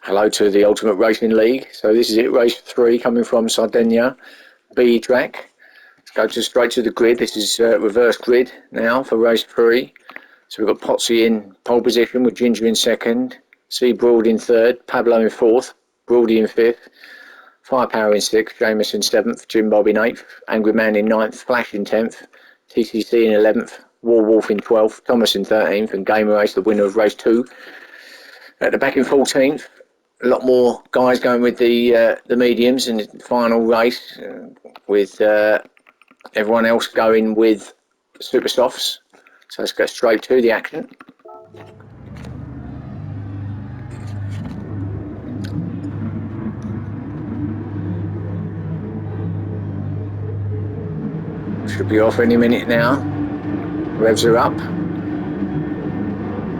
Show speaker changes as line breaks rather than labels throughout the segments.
Hello to the Ultimate Racing League. So this is it, race 3 coming from Sardegna, B track. Let's go straight to the grid. This is reverse grid now for race 3. So we've got Potsy in pole position with Ginger in second, C Broad in third, Pablo in fourth, Broady in fifth, Firepower in sixth, Jameis in seventh, Jim Bob in eighth, Angry Man in ninth, Flash in 10th, TCC in 11th, War Wolf in 12th, Thomas in 13th, and Gamer Race, the winner of race 2, at the back in 14th. A lot more guys going with the mediums in the final race, with everyone else going with super softs. So let's go straight to the action. Should be off any minute now. Revs are up,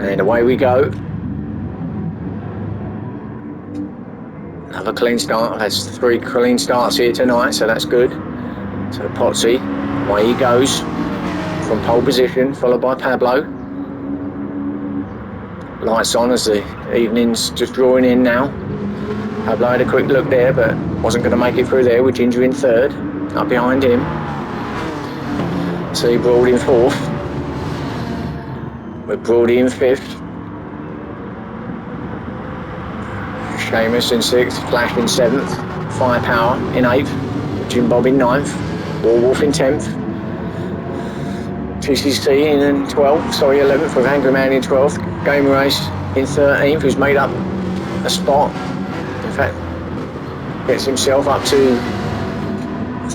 and away we go. Another clean start. That's 3 clean starts here tonight, so that's good. So Potsy, away he goes from pole position, followed by Pablo. Lights on as the evening's just drawing in now. Pablo had a quick look there, but wasn't going to make it through there with Ginger in third. Up behind him, see Broad in fourth, with Broady in fifth. Seamus in sixth, Flash in seventh, Firepower in eighth, Jim Bob in ninth, War Wolf in 10th, TCC in 11th with Angry Man in 12th, Game Race in 13th, who's made up a spot. In fact, gets himself up to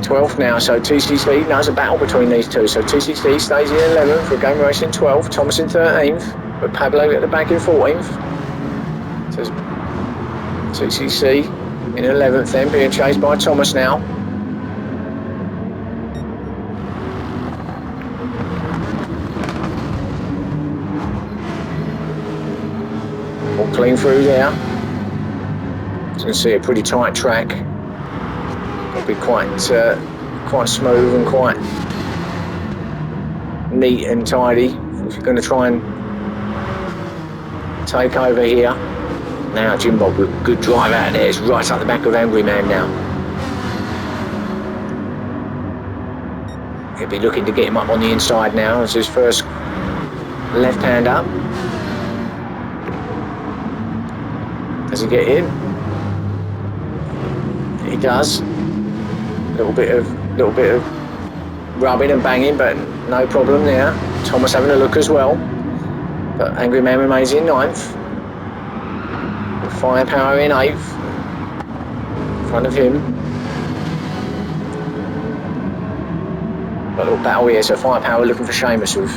12th now, so TCC, now there's a battle between these two, so TCC stays in 11th with Game Race in 12th, Thomas in 13th, with Pablo at the back in 14th. So TCC in 11th then, being chased by Thomas now. All clean through there. As you can see, a pretty tight track. It'll be quite smooth and quite neat and tidy if you're going to try and take over here. Now Jim Bob with a good drive out there. It's right up the back of Angry Man now. He'll be looking to get him up on the inside now as his first left hand up. Does he get in? He does. Little bit of rubbing and banging, but no problem there. Thomas having a look as well, but Angry Man remains in ninth. Firepower in 8th, in front of him. Got a little battle here, so Firepower looking for Seamus, with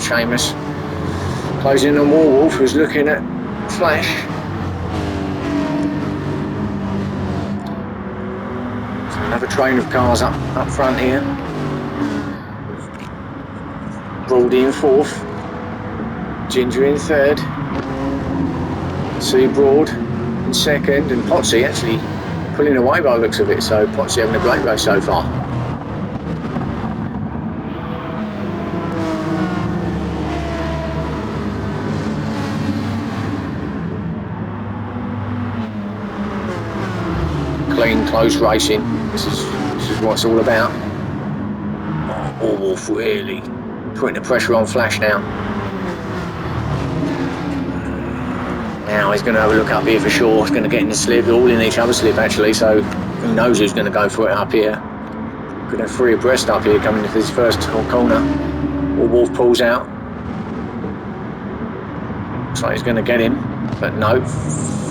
Seamus closing on War Wolf, who's looking at Flash. So another train of cars up front here. Broady in 4th, Ginger in 3rd, C Broad in 2nd, and Potsy actually pulling away by the looks of it, so Potsy having a great race so far. Clean, close racing. This is what it's all about. Oh, Wolf really putting the pressure on Flash now. Now he's going to have a look up here for sure. He's going to get in the slip, all in each other's slip actually, so who knows who's going to go for it up here. Could have 3 abreast up here coming into this first corner. War Wolf pulls out. Looks like he's going to get him, but no.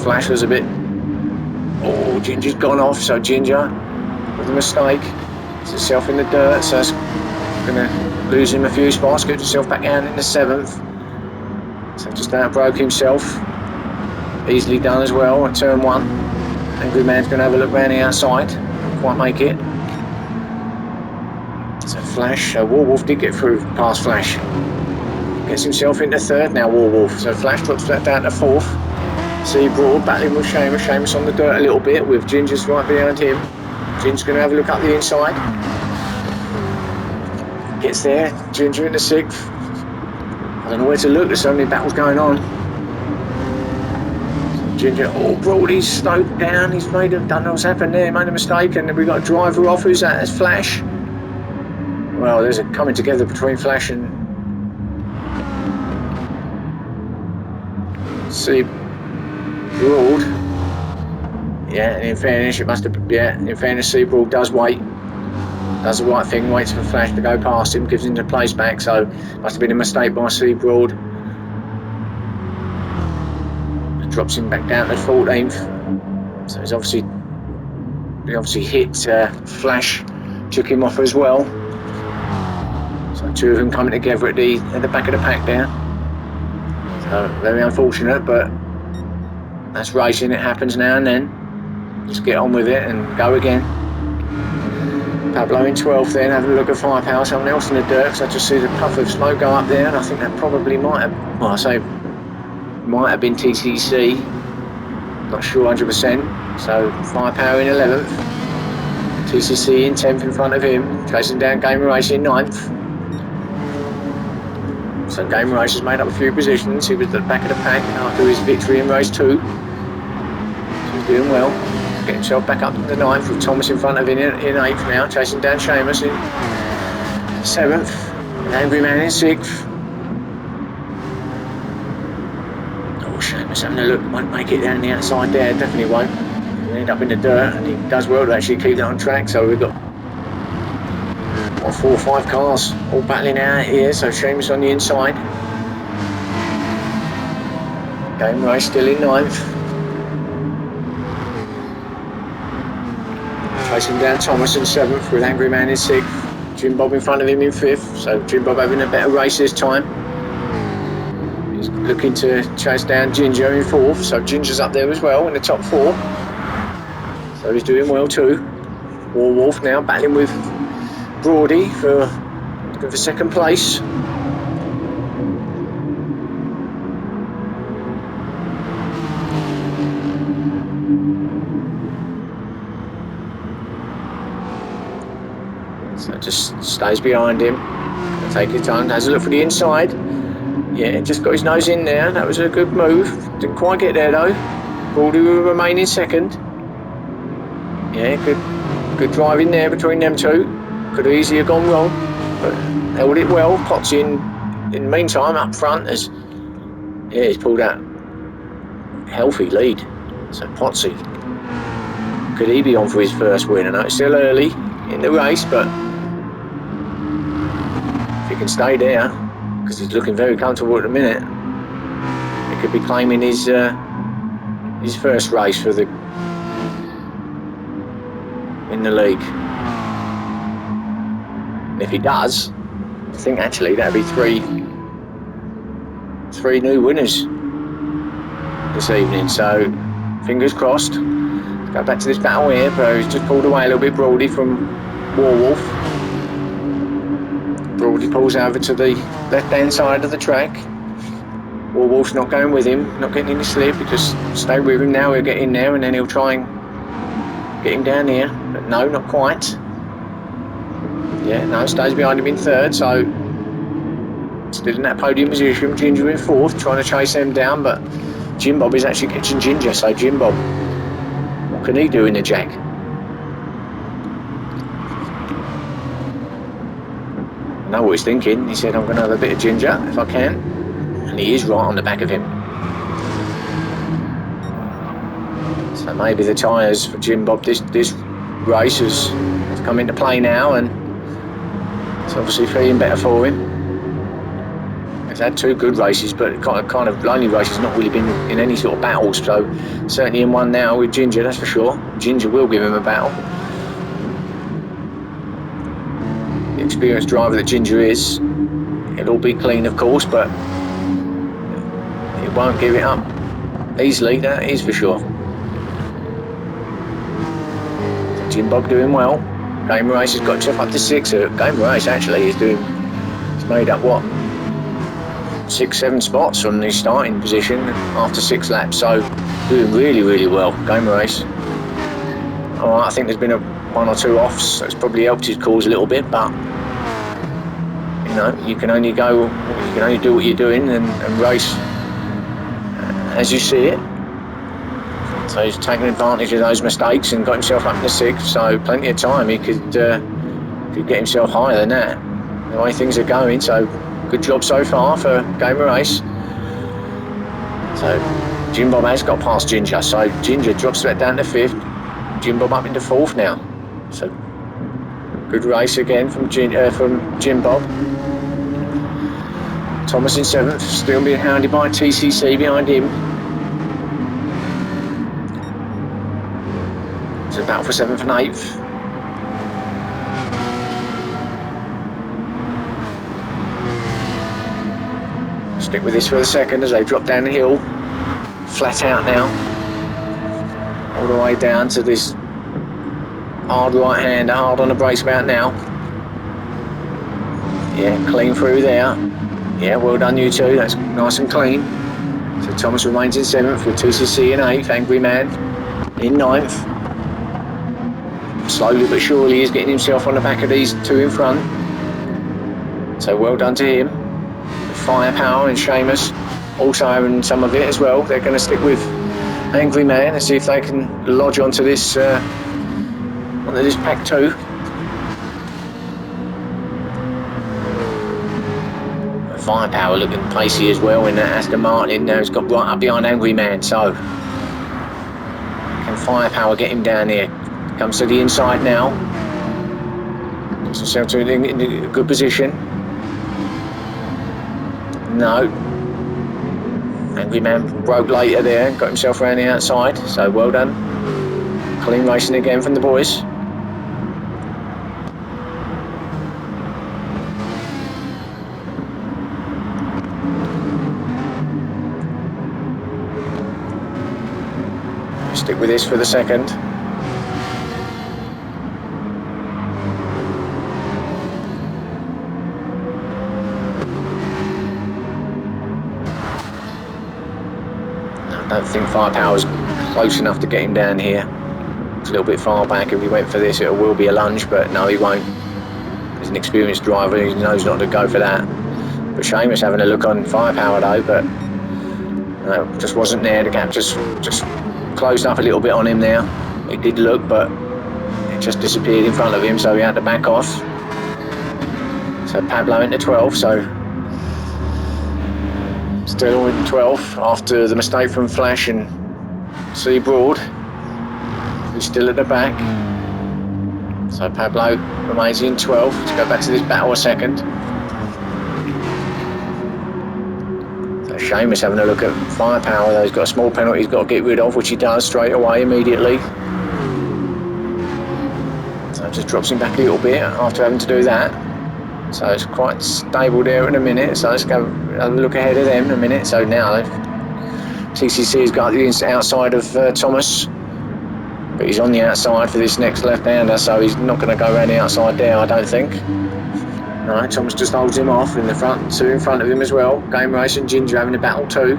Flash was a bit... Oh, Ginger's gone off, so Ginger, with a mistake, gets himself in the dirt, so it's going to lose him a few spots, gets himself back down in the 7th. So just outbroke himself. Easily done as well at turn 1. Angry Man's going to have a look round the outside. Quite make it. So Flash, War Wolf did get through past Flash. Gets himself into 3rd now, War Wolf. So Flash drops that down to 4th. See Broad battling with Seamus. Seamus on the dirt a little bit with Ginger's right behind him. Ginger's going to have a look up the inside. Gets there. Ginger in the 6th. I don't know where to look. There's so many battles going on. Ginger, oh, Broady's slowed down. He's don't know what's happened there. He made a mistake, and we've got a driver off. Who's that? It's Flash. Well, there's a coming together between Flash and Sea Broad. Yeah, and in fairness, it must have. Yeah, in fairness, Sea Broad does wait. Does the right thing, waits for Flash to go past him, gives him the place back. So must have been a mistake by Sea Broad. Drops him back down to 14th. So he obviously hit Flash, took him off as well. So two of them coming together at the back of the pack there. So very unfortunate, but that's racing. It happens now and then. Just get on with it and go again. Pablo in 12th then, having a look at firepower. Someone else in the dirt, because I just see the puff of smoke go up there, and I think that probably might have, well, I say might have been TTC, not sure 100%. So firepower in 11th, TCC in 10th in front of him, chasing down Gamer Race in 9th. So Gamer Race has made up a few positions. He was at the back of the pack after his victory in race 2. So he's doing well. Get himself back up to the 9th with Thomas in front of him in 8th now, chasing down Seamus in 7th, and Angry Man in 6th. Oh, Seamus having a look, won't make it down the outside there, definitely won't. He'll end up in the dirt, and he does well to actually keep that on track. So we've got 4 or 5 cars all battling out here, so Seamus on the inside. Game Race still in 9th. Chasing down Thomas in 7th with Angry Man in 6th. Jim Bob in front of him in 5th. So Jim Bob having a better race this time. He's looking to chase down Ginger in 4th. So Ginger's up there as well in the top 4. So he's doing well too. Warwolf now battling with Brody for 2nd place. So just stays behind him. Take his time, has a look for the inside. Yeah, just got his nose in there. That was a good move. Didn't quite get there though. Brody will remain in 2nd. Yeah, good drive in there between them two. Could have easily have gone wrong, but held it well. Potts in the meantime up front as he's pulled out healthy lead. So Potsy, could he be on for his first win? I know it's still early in the race, but if he can stay there, because he's looking very comfortable at the minute, he could be claiming his first race for in the league. And if he does, I think actually that'd be three new winners this evening. So fingers crossed. Let's go back to this battle here. But he's just pulled away a little bit, Brody, from Warwolf. Brody pulls over to the left-hand side of the track. Warwolf's not going with him, not getting any slip. He just stay with him now. He'll get in there and then he'll try and get him down here. But no, not quite. Yeah, no, stays behind him in 3rd, so still in that podium position. Ginger in 4th, trying to chase them down, but Jim Bob is actually catching Ginger. So Jim Bob, what can he do in the jack? I know what he's thinking. He said, I'm going to have a bit of Ginger if I can, and he is right on the back of him. So maybe the tyres for Jim Bob this race has come into play now, and it's obviously feeling better for him. He's had 2 good races, but kind of lonely races, not really been in any sort of battles. So certainly in one now with Ginger, that's for sure. Ginger will give him a battle. The experienced driver that Ginger is, it'll all be clean, of course, but it won't give it up easily. That is for sure. Jim Bob doing well. Gamer Race has got himself up to 6. Gamer Race actually is doing. He's made up what? 6-7 spots from the starting position after 6 laps. So doing really, really well. Gamer Race. Alright, I think there's been 1 or 2 offs. That's probably helped his cause a little bit, but you know, you can only do what you're doing and race as you see it. So he's taken advantage of those mistakes and got himself up to 6th, so plenty of time. He could get himself higher than that, the way things are going. So good job so far for Game of Race. So Jim Bob has got past Ginger, so Ginger drops back down to 5th, Jim Bob up into 4th now. So good race again from Jim Bob. Thomas in 7th, still being hounded by TCC behind him. It's a battle for 7th and 8th. Stick with this for the second as they drop down the hill. Flat out now. All the way down to this hard right-hander, hard on the brakes about now. Yeah, clean through there. Yeah, well done you two, that's nice and clean. So Thomas remains in 7th with TCC in 8th, Angry Man in 9th. Slowly but surely he's getting himself on the back of these two in front. So well done to him. Firepower and Seamus also having some of it as well. They're going to stick with Angry Man and see if they can lodge onto this pack 2. Firepower looking pacey as well in that Aston Martin. Now he's got right up behind Angry Man, so can Firepower get him down here? Comes to the inside now. Gets himself in a good position. No. Angry Man broke later there and got himself around the outside, so well done. Clean racing again from the boys. Stick with this for the second. I don't think Firepower's close enough to get him down here. It's a little bit far back. If he went for this, it will be a lunge, but no, he won't. He's an experienced driver, he knows not to go for that. But Seamus having a look on Firepower though, but no, just wasn't there. The gap just closed up a little bit on him there. He did look, but it just disappeared in front of him, so he had to back off. So Pablo into 12, so still in 12th after the mistake from Flash and Sea Broad. He's still at the back. So Pablo remains in 12th. Let's go back to this battle a second. So Seamus having a look at Firepower though. He's got a small penalty he's got to get rid of, which he does straight away, immediately. So it just drops him back a little bit after having to do that. So it's quite stable there in a minute, so let's go have a look ahead of them in a minute. So now TCC has got the outside of Thomas, but he's on the outside for this next left-hander, so he's not going to go around the outside there, I don't think. No, Thomas just holds him off in the front, two in front of him as well. Game Race and Ginger having a battle too.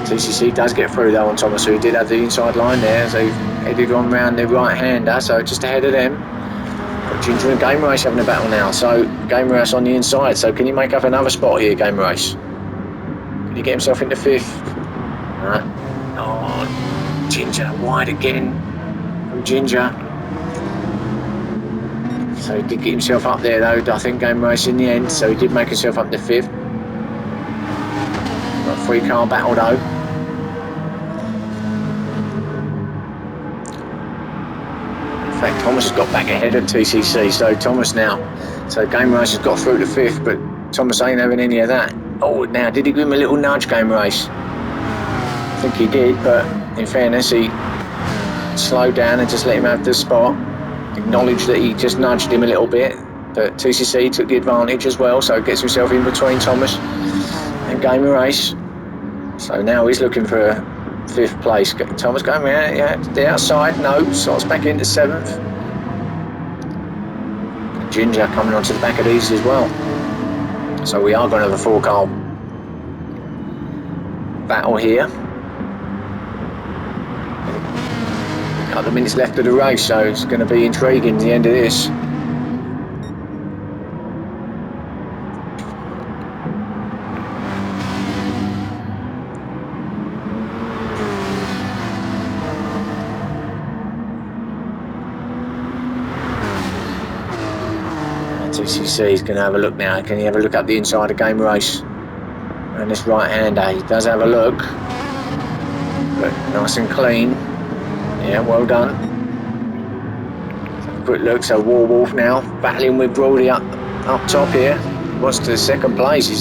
TCC does get through though on Thomas, who did have the inside line there, so he headed on round the right-hander, so just ahead of them. Ginger and Game Race having a battle now, so Game Race on the inside, so can you make up another spot here, Game Race? Can he get himself into 5th? Right. Oh, Ginger wide again from Ginger. So he did get himself up there though, I think, Game Race in the end, so he did make himself up to 5th. Got a 3-car battle though. In fact, Thomas has got back ahead of TCC, so Thomas now. So Game Race has got through to 5th, but Thomas ain't having any of that. Oh, now, did he give him a little nudge, Game Race? I think he did, but in fairness, he slowed down and just let him have the spot. Acknowledged that he just nudged him a little bit, but TCC took the advantage as well, so gets himself in between Thomas and Game Race. So now he's looking for 5th place. Thomas going around, yeah, the outside, no, slots back into 7th. Ginger coming onto the back of these as well. So we are going to have a 4-car battle here. A couple of minutes left of the race, so it's going to be intriguing the end of this. TCC is going to have a look now. Can he have a look up the inside of game race? And this right-hander, he does have a look. But nice and clean. Yeah, well done. Quick look, so Warwolf now battling with Brody up top here. He wants to second place. He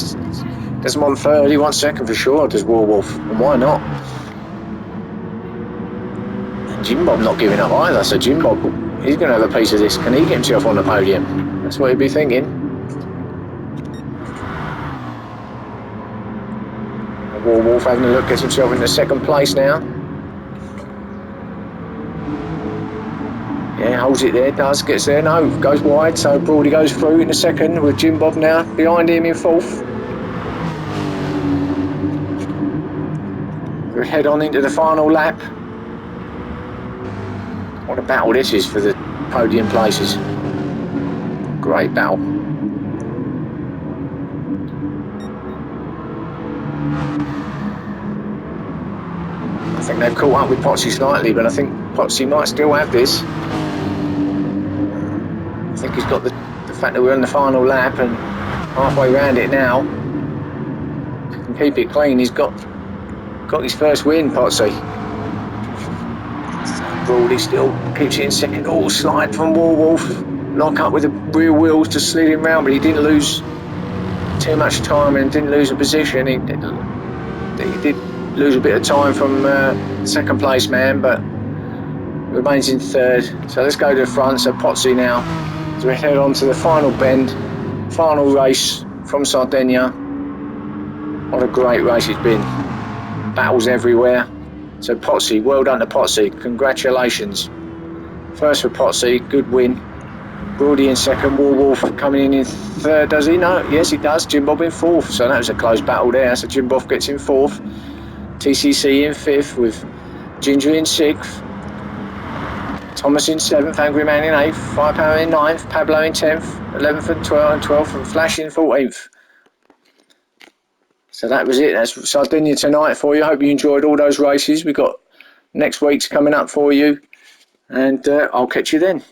doesn't want third, he wants second for sure, does Warwolf. And why not? And Jim Bob not giving up either, so Jim Bob, he's going to have a piece of this. Can he get himself on the podium? That's what he'd be thinking. Warwolf having a look, gets himself into second place now. Yeah, holds it there, gets there, no, goes wide, so Brody goes through in the second with Jim Bob now behind him in fourth. We head on into the final lap. What a battle this is for the podium places. Great battle. I think they've caught up with Potsy slightly, but I think Potsy might still have this. I think he's got the fact that we're on the final lap and halfway around it now. If he can keep it clean, he's got his first win, Potsy. So Brody still keeps it in second. Oh, slide from Warwolf. Lock up with the rear wheels to slid him round, but he didn't lose too much time and didn't lose a position. He did lose a bit of time from second place man, but remains in third. So let's go to the front. So Potsy now, as we head on to the final bend, final race from Sardegna. What a great race it's been. Battles everywhere. So Potsy, well done to Potsy. Congratulations. First for Potsy, good win. Brody in second, Warwolf coming in third, does he? No, yes he does. Jim Bob in fourth. So that was a close battle there. So Jim Bob gets in fourth. TCC in fifth with Ginger in sixth. Thomas in 7th, Angry Man in 8th, Firepower in 9th, Pablo in 10th, 11th and 12th, and Flash in 14th. So that was it. That's Sardegna tonight for you. I hope you enjoyed all those races. We've got next week's coming up for you, and I'll catch you then.